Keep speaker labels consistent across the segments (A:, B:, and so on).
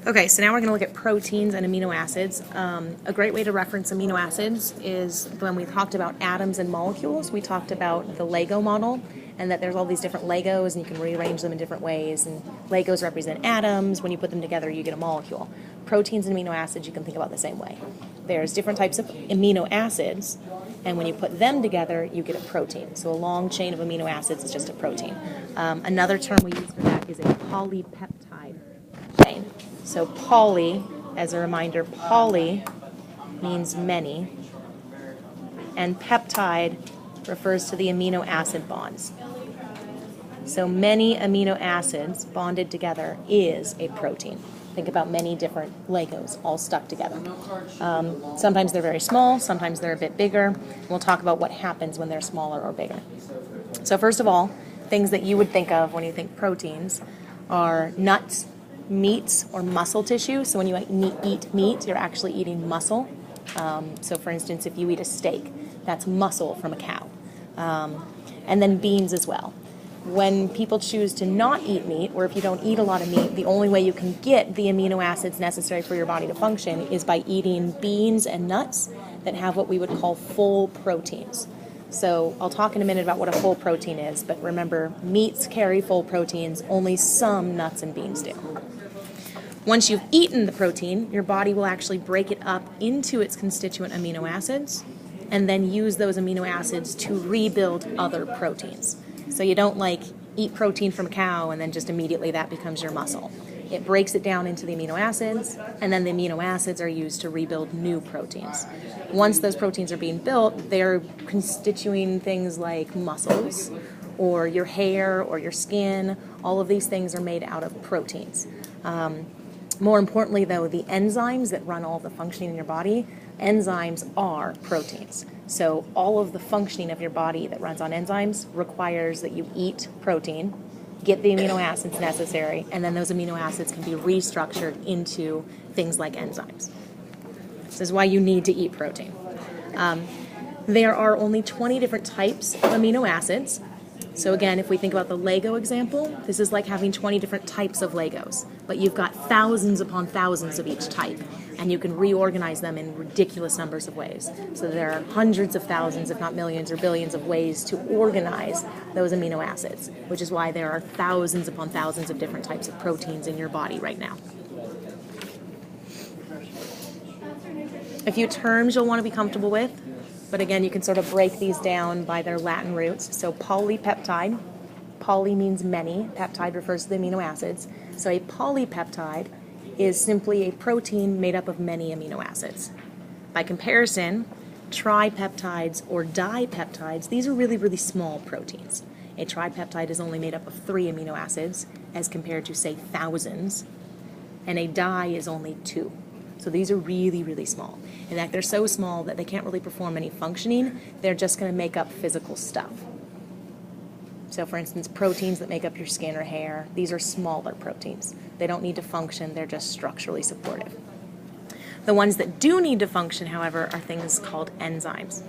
A: Okay, so now we're going to look at proteins and amino acids. A great way to reference amino acids is when we talked about atoms and molecules. We talked about the Lego model and that there's all these different Legos and you can rearrange them in different ways. And Legos represent atoms. When you put them together, you get a molecule. Proteins and amino acids, you can think about the same way. There's different types of amino acids, and when you put them together, you get a protein. So a long chain of amino acids is just a protein. Another term we use for that is a polypeptide chain. So poly, as a reminder, poly means many, and peptide refers to the amino acid bonds. So many amino acids bonded together is a protein. Think about many different Legos all stuck together. Sometimes they're very small, sometimes they're a bit bigger. We'll talk about what happens when they're smaller or bigger. So first of all, things that you would think of when you think proteins are nuts, meats, or muscle tissue. So when you eat meat, you're actually eating muscle. So for instance, if you eat a steak, that's muscle from a cow. And then beans as well. When people choose to not eat meat, or if you don't eat a lot of meat, the only way you can get the amino acids necessary for your body to function is by eating beans and nuts that have what we would call full proteins. So I'll talk in a minute about what a full protein is, but remember, meats carry full proteins, only some nuts and beans do. Once you've eaten the protein, your body will actually break it up into its constituent amino acids and then use those amino acids to rebuild other proteins. So you don't eat protein from a cow and then just immediately that becomes your muscle. It breaks it down into the amino acids, and then the amino acids are used to rebuild new proteins. Once those proteins are being built, they're constituting things like muscles or your hair or your skin. All of these things are made out of proteins. More importantly, though, the enzymes that run all the functioning in your body, enzymes are proteins. So all of the functioning of your body that runs on enzymes requires that you eat protein, get the amino acids necessary, and then those amino acids can be restructured into things like enzymes. This is why you need to eat protein. There are only 20 different types of amino acids. So again, if we think about the Lego example, this is like having 20 different types of Legos, but you've got thousands upon thousands of each type, and you can reorganize them in ridiculous numbers of ways. So there are hundreds of thousands, if not millions or billions of ways to organize those amino acids, which is why there are thousands upon thousands of different types of proteins in your body right now. A few terms you'll want to be comfortable with. But again, you can sort of break these down by their Latin roots. So polypeptide, poly means many, peptide refers to the amino acids. So a polypeptide is simply a protein made up of many amino acids. By comparison, tripeptides or dipeptides, these are really, really small proteins. A tripeptide is only made up of 3 amino acids as compared to, say, thousands, and a di is only 2. So these are really, really small. In fact, they're so small that they can't really perform any functioning. They're just going to make up physical stuff. So for instance, proteins that make up your skin or hair, these are smaller proteins. They don't need to function. They're just structurally supportive. The ones that do need to function, however, are things called enzymes.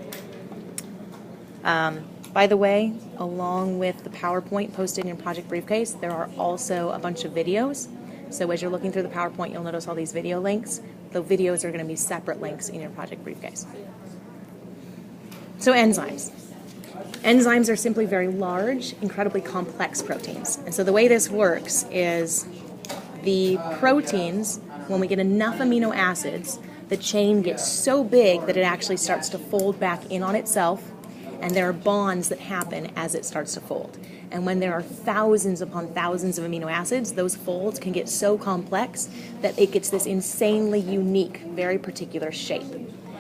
A: By the way, along with the PowerPoint posted in your project briefcase, there are also a bunch of videos. So as you're looking through the PowerPoint, you'll notice all these video links. The videos are going to be separate links in your project briefcase. So enzymes. Enzymes are simply very large, incredibly complex proteins. And so the way this works is the proteins, when we get enough amino acids, the chain gets so big that it actually starts to fold back in on itself, and there are bonds that happen as it starts to fold. And when there are thousands upon thousands of amino acids, those folds can get so complex that it gets this insanely unique, very particular shape.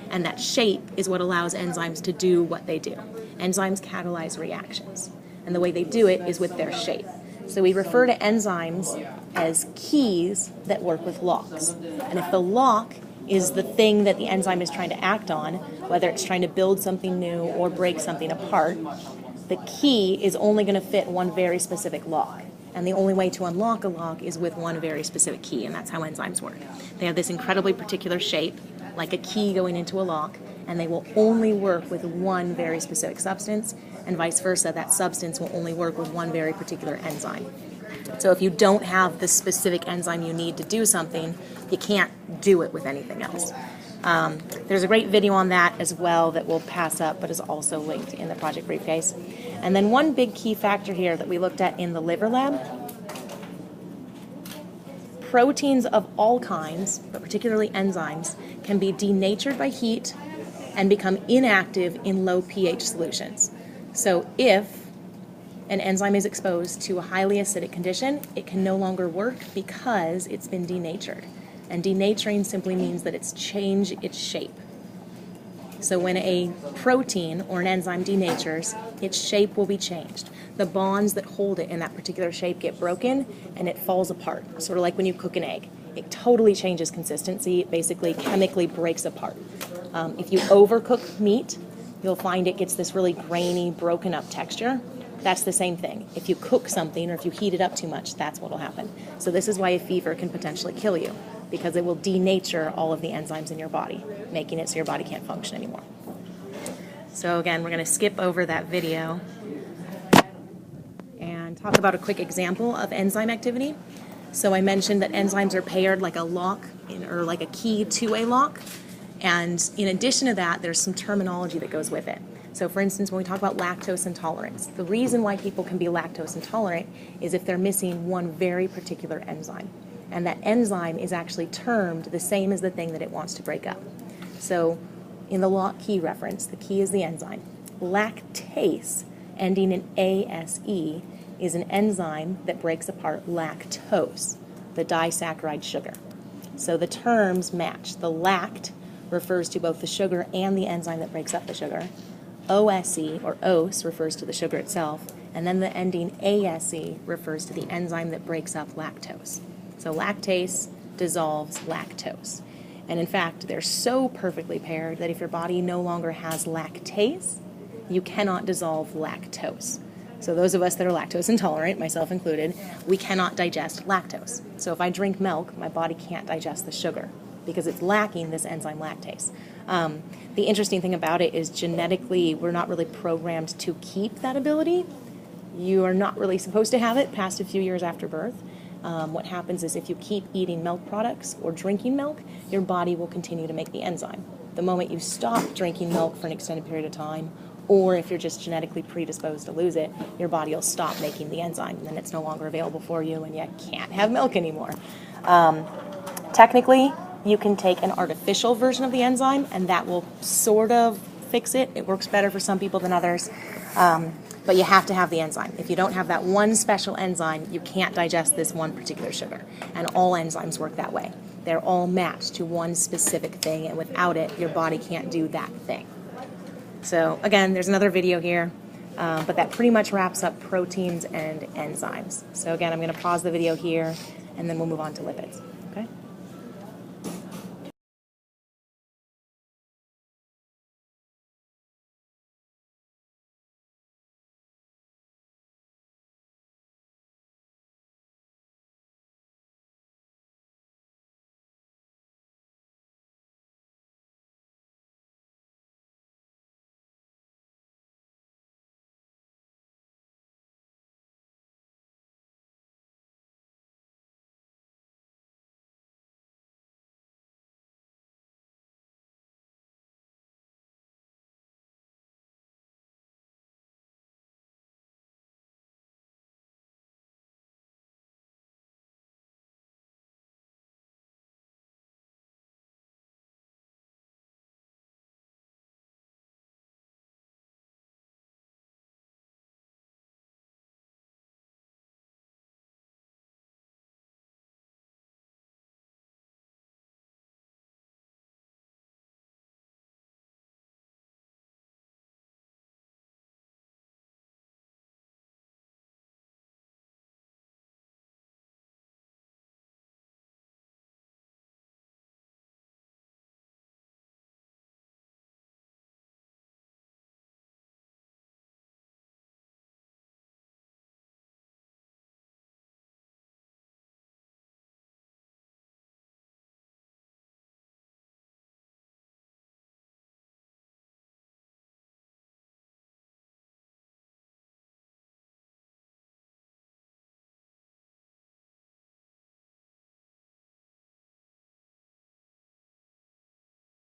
A: And that shape is what allows enzymes to do what they do. Enzymes catalyze reactions. And the way they do it is with their shape. So we refer to enzymes as keys that work with locks. And if the lock is the thing that the enzyme is trying to act on, whether it's trying to build something new or break something apart, the key is only going to fit one very specific lock. And the only way to unlock a lock is with one very specific key, and that's how enzymes work. They have this incredibly particular shape, like a key going into a lock, and they will only work with one very specific substance, and vice versa, that substance will only work with one very particular enzyme. So if you don't have the specific enzyme you need to do something, you can't do it with anything else. There's a great video on that as well that we'll pass up, but is also linked in the project briefcase. And then one big key factor here that we looked at in the liver lab, proteins of all kinds, but particularly enzymes, can be denatured by heat and become inactive in low pH solutions. So if an enzyme is exposed to a highly acidic condition, it can no longer work because it's been denatured. And denaturing simply means that it's changed its shape. So when a protein or an enzyme denatures, its shape will be changed. The bonds that hold it in that particular shape get broken and it falls apart, sort of like when you cook an egg. It totally changes consistency, it basically chemically breaks apart. If you overcook meat, you'll find it gets this really grainy, broken up texture. That's the same thing. If you cook something or if you heat it up too much, that's what will happen. So this is why a fever can potentially kill you, because it will denature all of the enzymes in your body, making it so your body can't function anymore. So again, we're going to skip over that video and talk about a quick example of enzyme activity. So I mentioned that enzymes are paired like a lock or like a key to a lock. And in addition to that, there's some terminology that goes with it. So for instance, when we talk about lactose intolerance, the reason why people can be lactose intolerant is if they're missing one very particular enzyme. And that enzyme is actually termed the same as the thing that it wants to break up. So in the lock key reference, the key is the enzyme. Lactase, ending in ASE, is an enzyme that breaks apart lactose, the disaccharide sugar. So the terms match. The lact refers to both the sugar and the enzyme that breaks up the sugar. OSE, or OS, refers to the sugar itself. And then the ending ASE refers to the enzyme that breaks up lactose. So lactase dissolves lactose. And in fact, they're so perfectly paired that if your body no longer has lactase, you cannot dissolve lactose. So those of us that are lactose intolerant, myself included, we cannot digest lactose. So if I drink milk, my body can't digest the sugar because it's lacking this enzyme lactase. The interesting thing about it is genetically, we're not really programmed to keep that ability. You are not really supposed to have it past a few years after birth. What happens is if you keep eating milk products or drinking milk, your body will continue to make the enzyme. The moment you stop drinking milk for an extended period of time, or if you're just genetically predisposed to lose it, your body will stop making the enzyme, and then it's no longer available for you, and you can't have milk anymore. Technically, you can take an artificial version of the enzyme, and that will sort of fix it. It works better for some people than others. But you have to have the enzyme. If you don't have that one special enzyme, you can't digest this one particular sugar. And all enzymes work that way. They're all matched to one specific thing, and without it, your body can't do that thing. So again, there's another video here, but that pretty much wraps up proteins and enzymes. So again, I'm going to pause the video here, and then we'll move on to lipids. Okay?